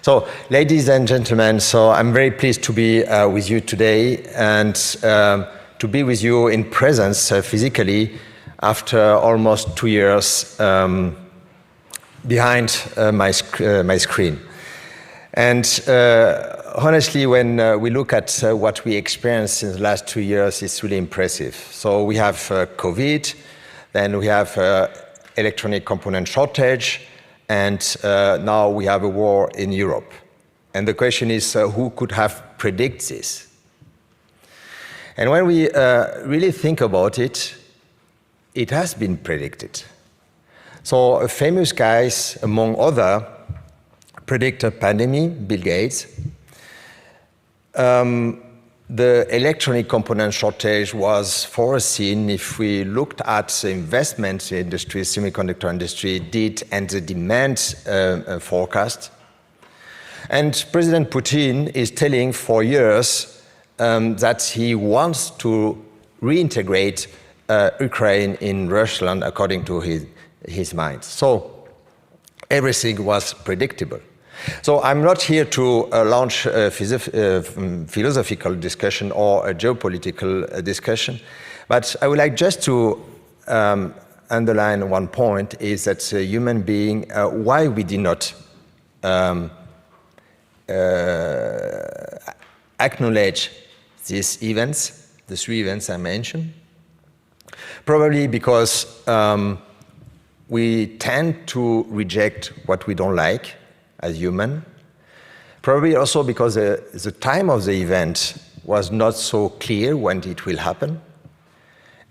So, ladies and gentlemen, so I'm very pleased to be with you today and to be with you in presence physically after almost 2 years behind my screen. And honestly, when we look at what we experienced in the last 2 years, it's really impressive. So we have COVID, then we have electronic component shortage, and now we have a war in Europe. And the question is, who could have predicted this? And when we really think about it, it has been predicted. So famous guys, among others, predict a pandemic, Bill Gates. The electronic component shortage was foreseen if we looked at the investment industry, semiconductor industry did, and the demand forecast. And President Putin is telling for years that he wants to reintegrate Ukraine in Russia according to his mind. So everything was predictable. So I'm not here to launch a philosophical discussion or a geopolitical discussion, but I would like just to underline one point, is that human being, why we did not acknowledge these events, the 3 events I mentioned. Probably because we tend to reject what we don't like as human. Probably also because the time of the event was not so clear when it will happen.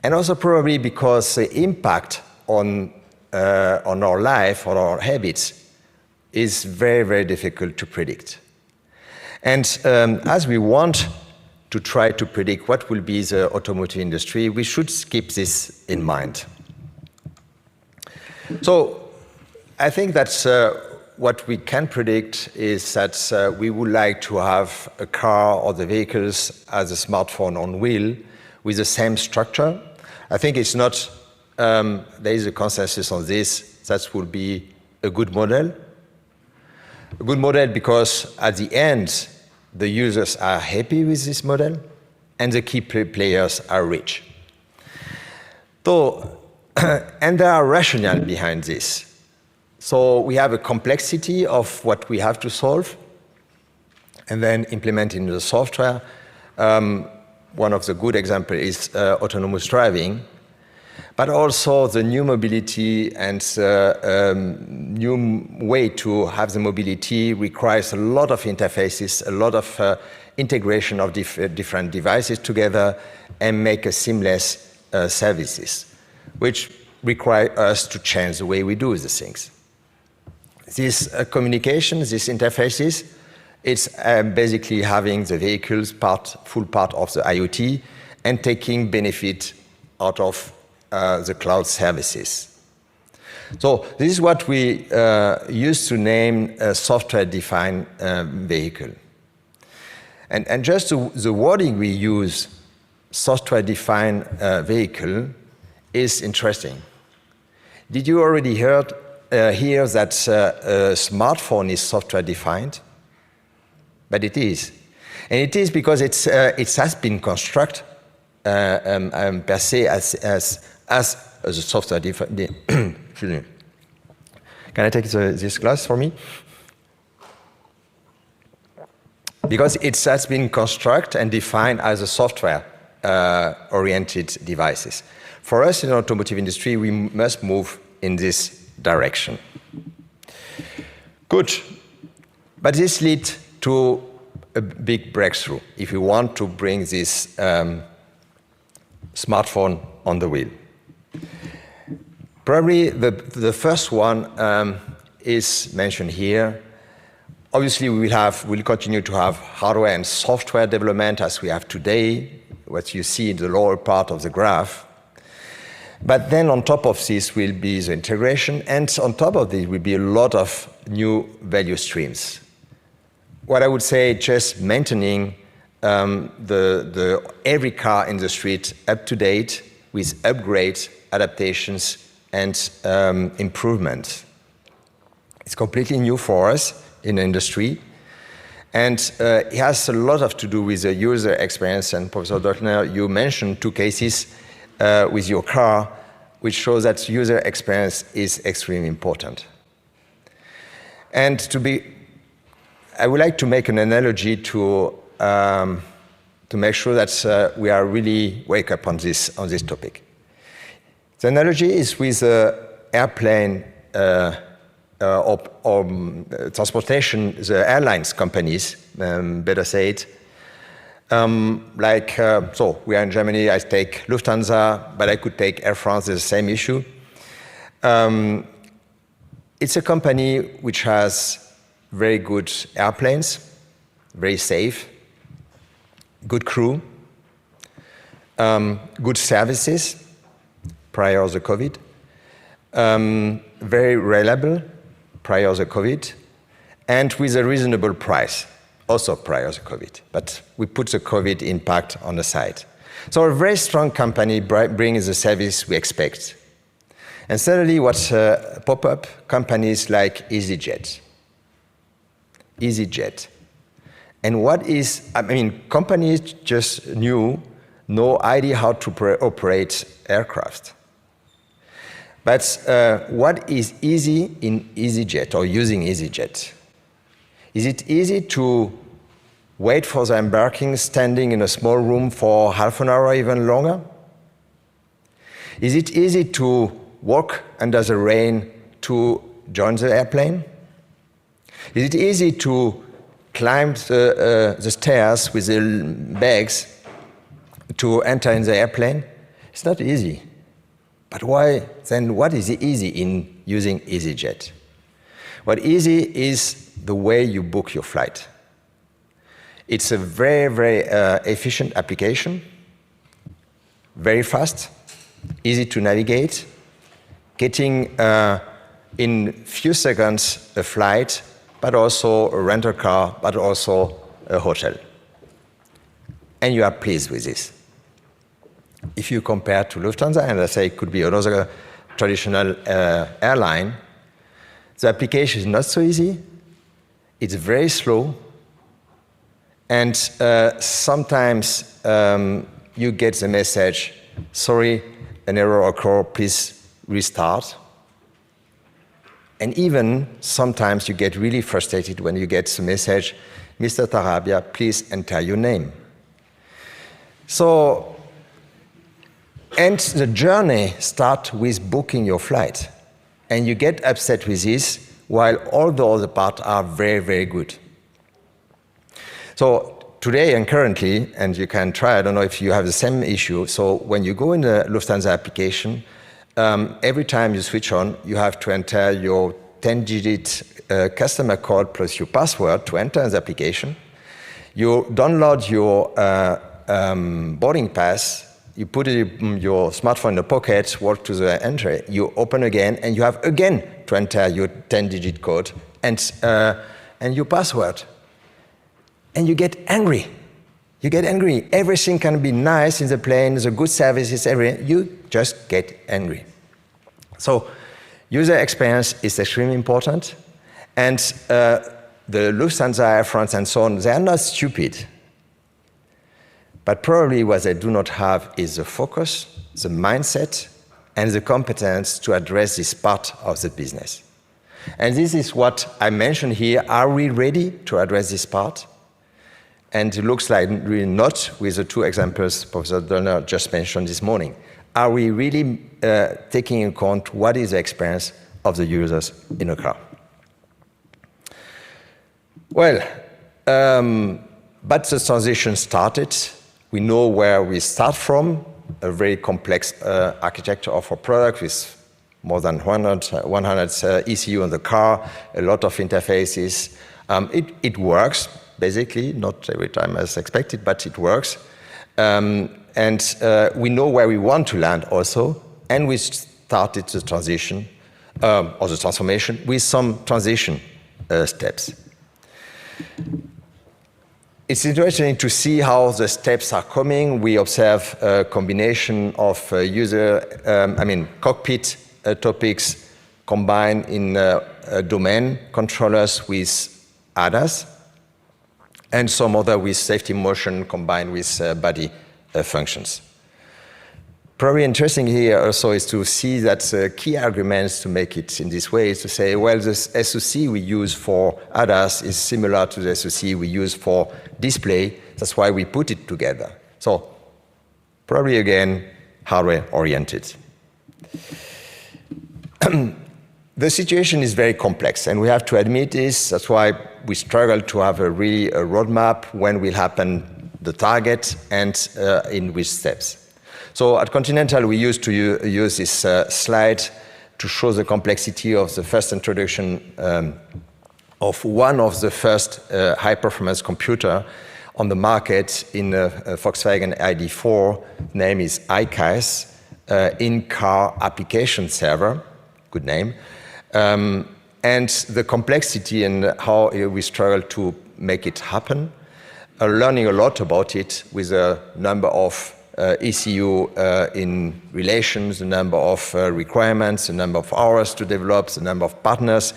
And also probably because the impact on our life, on our habits, is very, very difficult to predict. And as we want to try to predict what will be the automotive industry, we should keep this in mind. So I think that's what we can predict is that we would like to have a car or the vehicles as a smartphone on wheel with the same structure. I think it's not, there is a consensus on this, that would be a good model. A good model because at the end, the users are happy with this model and the key players are rich. So, and there are rationale behind this. So we have a complexity of what we have to solve and then implement in the software. One of the good examples is autonomous driving, but also the new mobility and new way to have the mobility requires a lot of interfaces, a lot of integration of different devices together and make a seamless services, which require us to change the way we do the things. This communication, these interfaces, it's basically having the vehicles full part of the IoT and taking benefit out of the cloud services. So this is what we used to name a software-defined vehicle. And just the wording we use, software-defined vehicle, is interesting. Did you already hear that a smartphone is software-defined? But it is. And it is because it has been constructed per se as a software-defined. Excuse me. Can I take this glass for me? Because it has been constructed and defined as a software-oriented devices. For us in the automotive industry, we must move in this direction. Good. But this leads to a big breakthrough if we want to bring this smartphone on the wheel. Probably the first one is mentioned here. Obviously, we'll continue to have hardware and software development as we have today, what you see in the lower part of the graph. But then on top of this will be the integration, and on top of this will be a lot of new value streams. What I would say, just maintaining every car in the street up to date with upgrades, adaptations, and improvements. It's completely new for us. in the industry. And it has a lot to do with the user experience. And Professor Dottner, you mentioned 2 cases with your car, which shows that user experience is extremely important. And I would like to make an analogy to make sure that we are really wake up on this topic. The analogy is with airplane or transportation, the airlines companies, better say it. So we are in Germany, I take Lufthansa, but I could take Air France, it's the same issue. It's a company which has very good airplanes, very safe, good crew, good services prior to the COVID, very reliable prior to the COVID, and with a reasonable price, also prior to the COVID. But we put the COVID impact on the side. So a very strong company brings the service we expect. And suddenly what pop up companies like EasyJet. And what is, companies just no idea how to operate aircraft. But what is easy in EasyJet or using EasyJet? Is it easy to wait for the embarking standing in a small room for half an hour or even longer? Is it easy to walk under the rain to join the airplane? Is it easy to climb the stairs with the bags to enter in the airplane? It's not easy. But why then? What is easy in using EasyJet? What easy is the way you book your flight. It's a very, very efficient application, very fast, easy to navigate, getting in few seconds a flight, but also a rental car, but also a hotel. And you are pleased with this. If you compare to Lufthansa, and I say it could be another traditional airline, the application is not so easy, it's very slow, and sometimes you get the message, sorry, an error occurred, please restart. And even sometimes you get really frustrated when you get the message, Mr. Tarabbia, please enter your name. So, and the journey starts with booking your flight. And you get upset with this, while all the other parts are very, very good. So today and currently, and you can try, I don't know if you have the same issue, so when you go in the Lufthansa application, every time you switch on, you have to enter your 10-digit customer code plus your password to enter the application. You download your boarding pass, you put your smartphone in the pocket, walk to the entry, you open again, and you have again to enter your 10-digit code and your password. And you get angry. You get angry. Everything can be nice in the plane, the good services, everything. You just get angry. So user experience is extremely important. And the Lufthansa, Air France, and so on, they are not stupid. But probably what they do not have is the focus, the mindset, and the competence to address this part of the business. And this is what I mentioned here. Are we ready to address this part? And it looks like really not with the 2 examples Professor Dottner just mentioned this morning. Are we really taking into account what is the experience of the users in a car? Well, but the transition started. We know where we start from, a very complex architecture of our product with more than 100 ECU on the car, a lot of interfaces. It works, basically, not every time as expected, but it works. And we know where we want to land also, and we started the transition, or the transformation, with some transition steps. It's interesting to see how the steps are coming. We observe a combination of cockpit topics combined in domain controllers with ADAS, and some other with safety motion combined with body functions. Probably interesting here also is to see that key arguments to make it in this way is to say, well, this SoC we use for ADAS is similar to the SoC we use for display. That's why we put it together. So probably again, hardware-oriented. The situation is very complex, and we have to admit this. That's why we struggle to have a roadmap when will happen the target and in which steps. So at Continental, we used to use this slide to show the complexity of the first introduction of one of the first high-performance computer on the market in a Volkswagen ID.4. Name is ICAS, in-car application server, good name. And the complexity and how we struggle to make it happen, learning a lot about it with a number of ECU in relations, the number of requirements, the number of hours to develop, the number of partners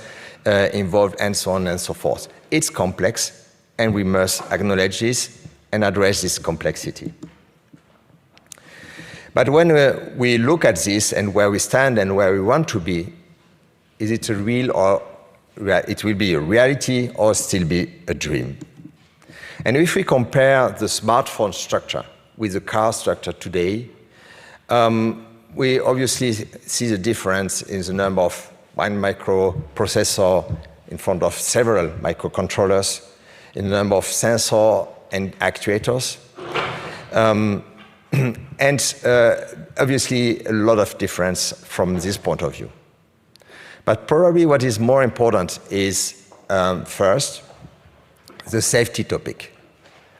involved, and so on and so forth. It's complex, and we must acknowledge this and address this complexity. But when we look at this and where we stand and where we want to be, is it a real or it will be a reality or still be a dream? And if we compare the smartphone structure with the car structure today, we obviously see the difference in the number of one microprocessor in front of several microcontrollers, in the number of sensors and actuators, and obviously a lot of difference from this point of view. But probably what is more important is, first, the safety topic.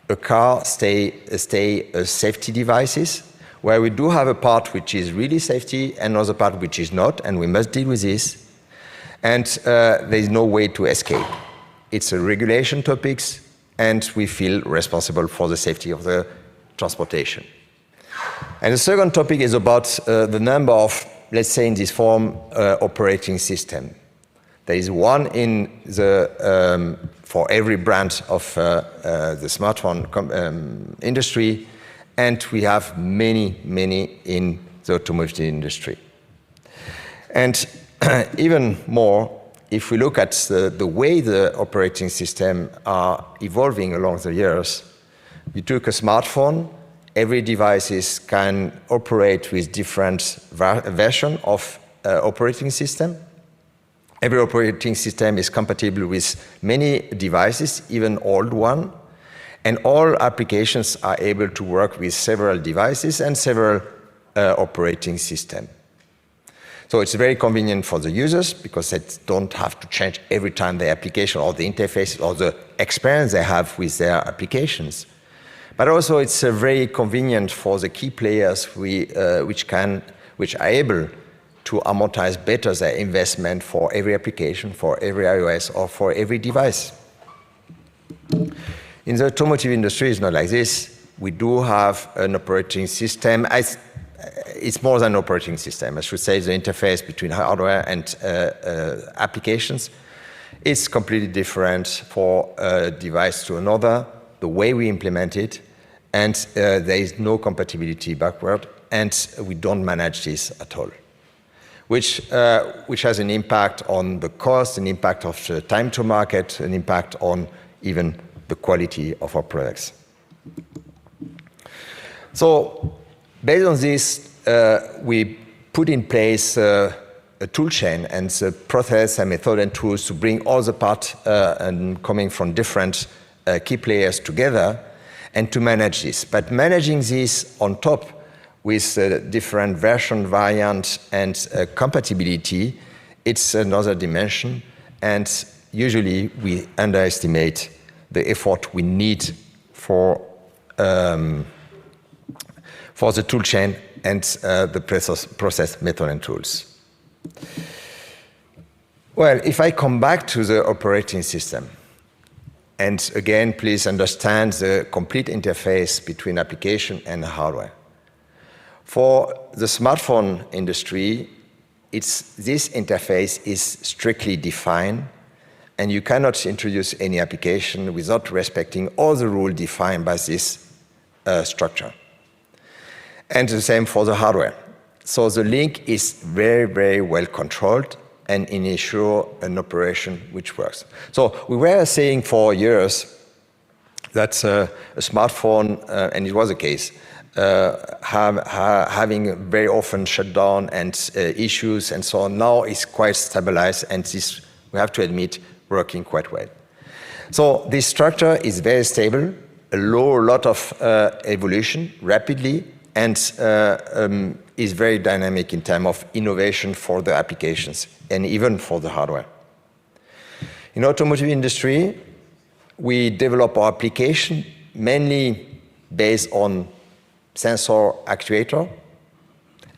A car stay a safety devices, where we do have a part which is really safety and another part which is not, and we must deal with this. And there is no way to escape. It's a regulation topics, and we feel responsible for the safety of the transportation. And the second topic is about the number of, let's say in this form, operating system. There is one in the, for every brand of the smartphone industry, and we have many, many in the automotive industry. And even more, if we look at the way the operating system are evolving along the years, you took a smartphone, every device can operate with different version of operating system. Every operating system is compatible with many devices, even old one, and all applications are able to work with several devices and several operating systems. So it's very convenient for the users because they don't have to change every time their application or the interface or the experience they have with their applications. But also it's very convenient for the key players which are able to amortize better their investment for every application, for every iOS, or for every device. In the automotive industry, it's not like this. We do have an operating system. It's more than an operating system. I should say the interface between hardware and applications is completely different for a device to another, the way we implement it, and there is no compatibility backward, and we don't manage this at all. Which has an impact on the cost, an impact of the time to market, an impact on even the quality of our products. So based on this, we put in place a tool chain and the process and method and tools to bring all the parts and coming from different key players together and to manage this. But managing this on top with different version variants and compatibility, it's another dimension, and usually we underestimate the effort we need for the tool chain and the process method and tools. Well, if I come back to the operating system, and again, please understand the complete interface between application and hardware. For the smartphone industry, this interface is strictly defined And you cannot introduce any application without respecting all the rules defined by this structure. And the same for the hardware. So the link is very, very well controlled and ensure an operation which works. So we were saying for years that a smartphone, and it was the case, having very often shutdown and issues and so on, now is quite stabilized, and this, we have to admit, working quite well. So this structure is very stable, allows a lot of evolution rapidly, and is very dynamic in terms of innovation for the applications and even for the hardware. In automotive industry, we develop our application mainly based on sensor actuator,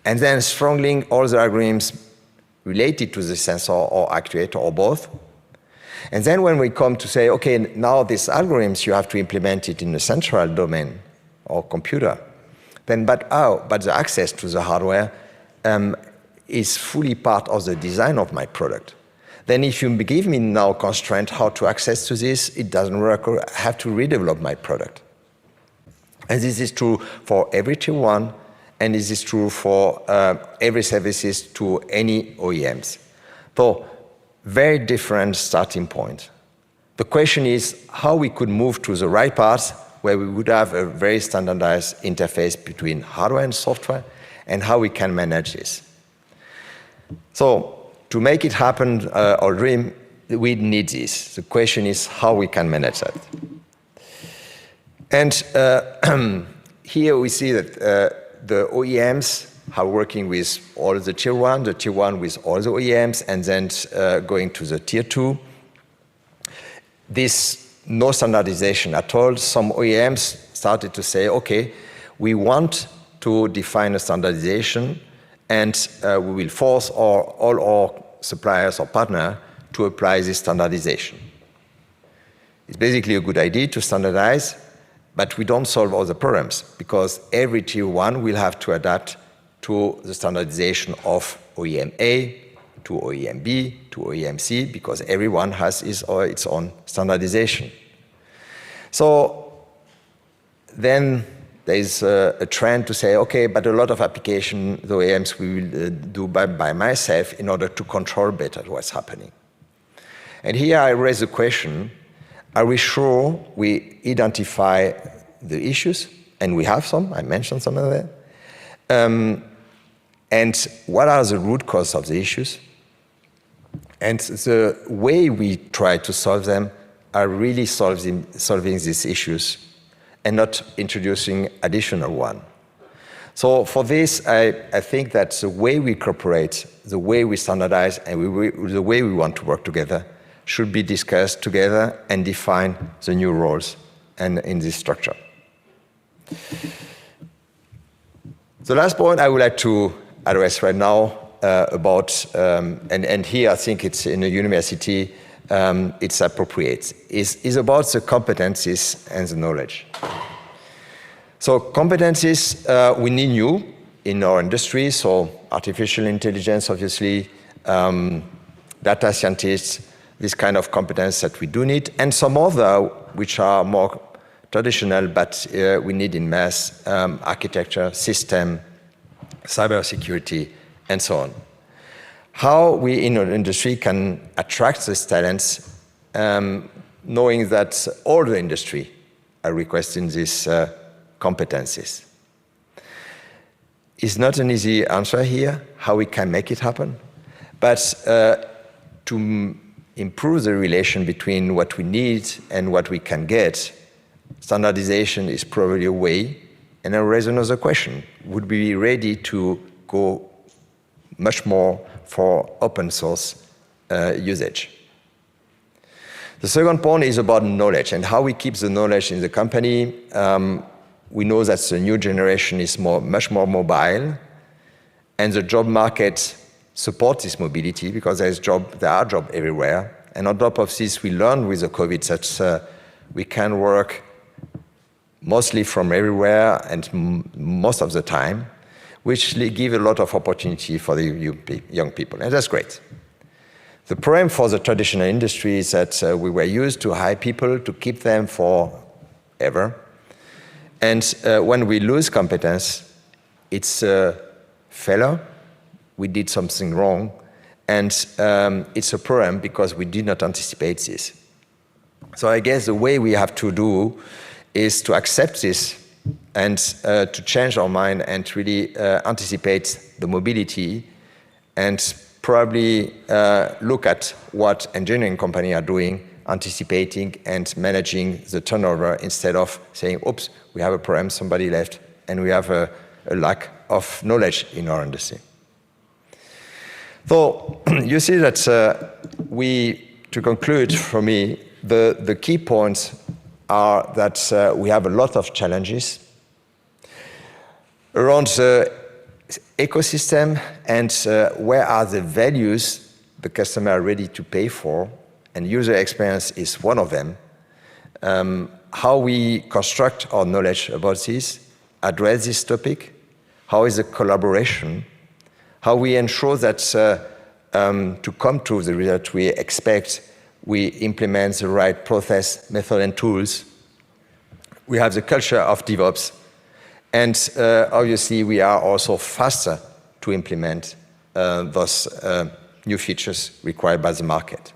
and then strongly all the algorithms related to the sensor or actuator or both. And then when we come to say, okay, now these algorithms, you have to implement it in the central domain or computer, then but the access to the hardware is fully part of the design of my product. Then if you give me now constraint how to access to this, it doesn't work, or I have to redevelop my product. And this is true for every tier one, and this is true for every services to any OEMs. So very different starting point. The question is how we could move to the right path where we would have a very standardized interface between hardware and software, and how we can manage this. So to make it happen, our dream, we need this. The question is how we can manage that. And here we see that the OEMs are working with all the tier one with all the OEMs, and then going to the tier two. This no standardization at all. Some OEMs started to say, okay, we want to define a standardization, and we will force all our suppliers or partners to apply this standardization. It's basically a good idea to standardize, but we don't solve all the problems, because every tier one will have to adapt to the standardization of OEM A, to OEM B, to OEM C, because everyone has his or its own standardization. So then there is a trend to say, okay, but a lot of application, the OEMs we will do by myself in order to control better what's happening. And here I raise the question, are we sure we identify the issues? And we have some, I mentioned some of them. And what are the root causes of the issues? And the way we try to solve them are really solving these issues and not introducing additional one. So for this, I think that the way we cooperate, the way we standardize, and the way we want to work together should be discussed together and define the new roles and in this structure. The last point I would like to address right now about, and here I think it's in a university, it's appropriate, is about the competencies and the knowledge. So competencies, we need new in our industry, so artificial intelligence, obviously, data scientists, this kind of competence that we do need, and some other which are more traditional, but we need in mass, architecture, system, cybersecurity, and so on. How we in our industry can attract these talents, knowing that all the industry are requesting these competencies. It's not an easy answer here, how we can make it happen, but to improve the relation between what we need and what we can get, standardization is probably a way. And I raise another question, would we be ready to go much more for open source usage? The second point is about knowledge and how we keep the knowledge in the company. We know that the new generation is much more mobile, and the job market supports this mobility because there are jobs everywhere. And on top of this, we learned with the COVID that we can work mostly from everywhere and most of the time, which give a lot of opportunity for the young people, and that's great. The problem for the traditional industry is that we were used to hire people to keep them forever. And when we lose competence, it's a failure. We did something wrong. And it's a problem because we did not anticipate this. So I guess the way we have to do is to accept this and to change our mind and really anticipate the mobility and probably look at what engineering companies are doing, anticipating and managing the turnover instead of saying, oops, we have a problem, somebody left, and we have a lack of knowledge in our industry. So you see that to conclude for me, the key points are that we have a lot of challenges around the ecosystem and where are the values the customer are ready to pay for, and user experience is one of them. How we construct our knowledge about this, address this topic, how is the collaboration, how we ensure that to come to the result we expect, we implement the right process, method, and tools. We have the culture of DevOps. And obviously, we are also faster to implement those new features required by the market.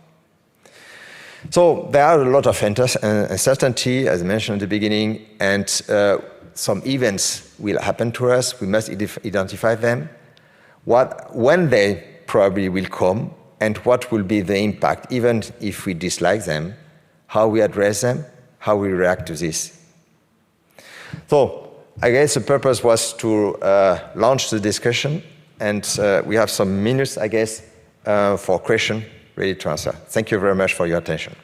So there are a lot of uncertainty, as I mentioned at the beginning, and some events will happen to us. We must identify them. When they probably will come, and what will be the impact, even if we dislike them, how we address them, how we react to this. So I guess the purpose was to launch the discussion, and we have some minutes, I guess, for question ready to answer. Thank you very much for your attention.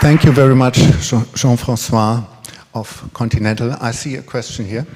Thank you very much, Jean-Francois of Continental. I see a question here.